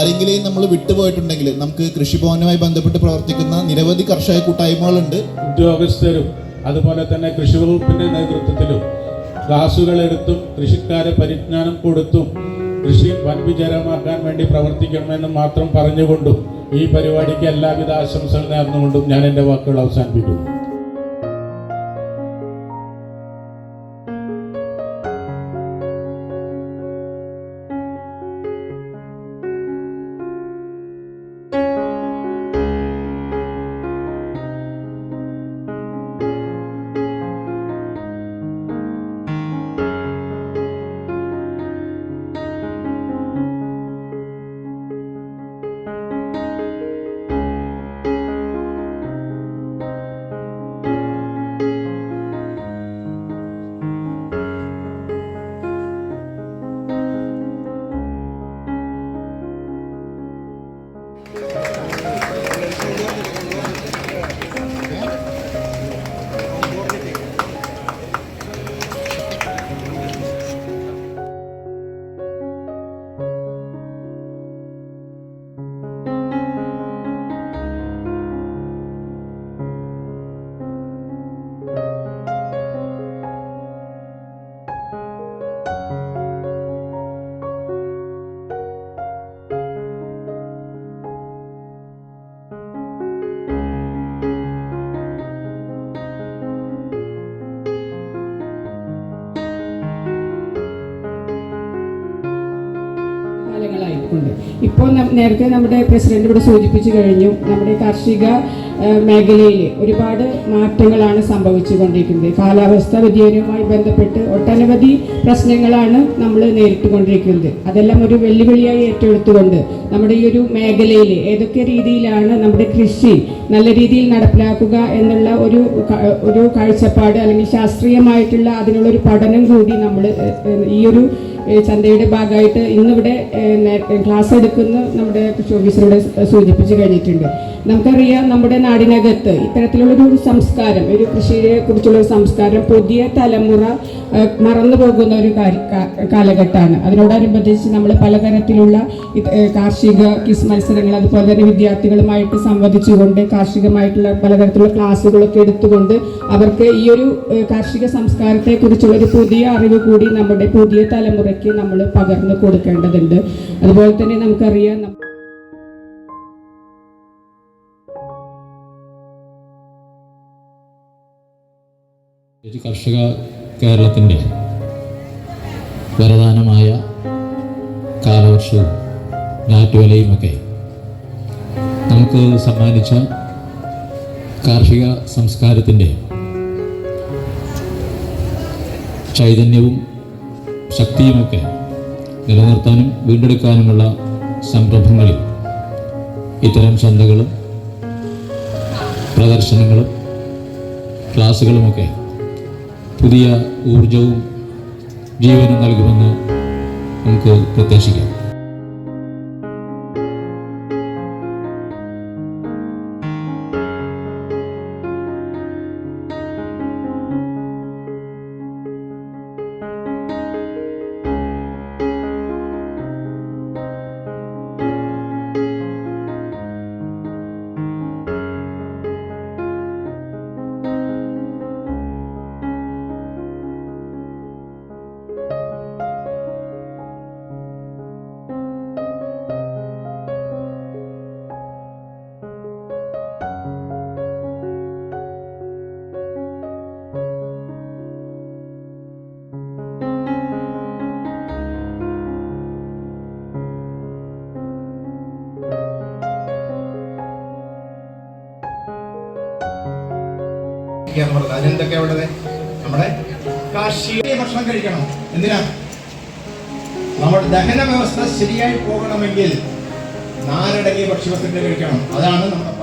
ആരെങ്കിലും നമ്മൾ വിട്ടുപോയിട്ടുണ്ടെങ്കിൽ നമുക്ക് കൃഷിഭവനുമായി ബന്ധപ്പെട്ട് പ്രവർത്തിക്കുന്ന നിരവധി കർഷക കൂട്ടായ്മകളുണ്ട്. ഉദ്യോഗസ്ഥരും അതുപോലെ തന്നെ കൃഷി വകുപ്പിന്റെ നേതൃത്വത്തിലും ക്ലാസുകൾ എടുത്തും കൃഷിക്കാരെ പരിജ്ഞാനം കൊടുത്തും കൃഷി വൻ വിജയമാക്കാൻ വേണ്ടി പ്രവർത്തിക്കണമെന്ന് മാത്രം പറഞ്ഞുകൊണ്ടും ഈ പരിപാടിക്ക് എല്ലാവിധ ആശംസകൾ നേർന്നുകൊണ്ടും ഞാൻ എൻ്റെ വാക്കുകൾ അവസാനിപ്പിക്കുന്നു. ഇപ്പോൾ നേരത്തെ നമ്മുടെ പ്രസിഡന്റ് ഇവിടെ സൂചിപ്പിച്ചു കഴിഞ്ഞു, നമ്മുടെ കാർഷിക മേഖലയിൽ ഒരുപാട് മാറ്റങ്ങളാണ് സംഭവിച്ചു കൊണ്ടിരിക്കുന്നത്. കാലാവസ്ഥ വ്യതിയാനവുമായി ബന്ധപ്പെട്ട് ഒട്ടനവധി പ്രശ്നങ്ങളാണ് നമ്മൾ നേരിട്ടുകൊണ്ടിരിക്കുന്നത്. അതെല്ലാം ഒരു വെല്ലുവിളിയായി ഏറ്റെടുത്തുകൊണ്ട് നമ്മുടെ ഈ ഒരു മേഖലയിൽ ഏതൊക്കെ രീതിയിലാണ് നമ്മുടെ കൃഷി നല്ല രീതിയിൽ നടപ്പിലാക്കുക എന്നുള്ള ഒരു കാഴ്ചപ്പാട് അല്ലെങ്കിൽ ശാസ്ത്രീയമായിട്ടുള്ള അതിനുള്ളൊരു പഠനം കൂടി നമ്മൾ ഈ ഒരു ചന്തയുടെ ഭാഗമായിട്ട് ഇന്നിവിടെ ക്ലാസ് എടുക്കുന്ന നമ്മുടെ കൃഷി ഓഫീസറോട് സൂചിപ്പിച്ചു കഴിഞ്ഞിട്ടുണ്ട്. നമുക്കറിയാം, നമ്മുടെ നാടിനകത്ത് ഇത്തരത്തിലുള്ളൊരു സംസ്കാരം, ഒരു കൃഷിയെ കുറിച്ചുള്ള സംസ്കാരം പുതിയ തലമുറ മറന്നു പോകുന്ന ഒരു കാലഘട്ടമാണ്. അതിനോടനുബന്ധിച്ച് നമ്മൾ പലതരത്തിലുള്ള കാർഷിക ക്വിസ് മത്സരങ്ങൾ, അതുപോലെ തന്നെ വിദ്യാർത്ഥികളുമായിട്ട് സംവദിച്ചുകൊണ്ട് കാർഷികമായിട്ടുള്ള പലതരത്തിലുള്ള ക്ലാസ്സുകളൊക്കെ എടുത്തുകൊണ്ട് അവർക്ക് ഈ ഒരു കാർഷിക സംസ്കാരത്തെക്കുറിച്ചുള്ള ഒരു പുതിയ അറിവ് കൂടി നമ്മുടെ പുതിയ തലമുറയ്ക്ക് നമ്മൾ പകർന്നു കൊടുക്കേണ്ടതുണ്ട്. അതുപോലെ തന്നെ നമുക്കറിയാം, കർഷക കേരളത്തിൻ്റെ വരദാനമായ കാലവർഷവും ഞാറ്റുവേലയുമൊക്കെ നമുക്ക് സമ്മാനിച്ച കാർഷിക സംസ്കാരത്തിൻ്റെ ചൈതന്യവും ശക്തിയുമൊക്കെ നിലനിർത്താനും വീണ്ടെടുക്കാനുമുള്ള സംരംഭങ്ങളിൽ ഇത്തരം ചന്തകളും പ്രദർശനങ്ങളും ക്ലാസുകളുമൊക്കെ പുതിയ ഊർജവും ജീവനും നൽകുമെന്ന് നമുക്ക് പ്രത്യാശിക്കാം. അതിനെന്തൊക്കെയാ ഉള്ളത്? നമ്മുടെ കാർഷിക ഭക്ഷണം കഴിക്കണം. എന്തിനാ? നമ്മുടെ ദഹന വ്യവസ്ഥ ശരിയായി പോകണമെങ്കിൽ നാലടങ്ങിയ ഭക്ഷ്യവസ്തുക്കൾ കഴിക്കണം. അതാണ് നമ്മുടെ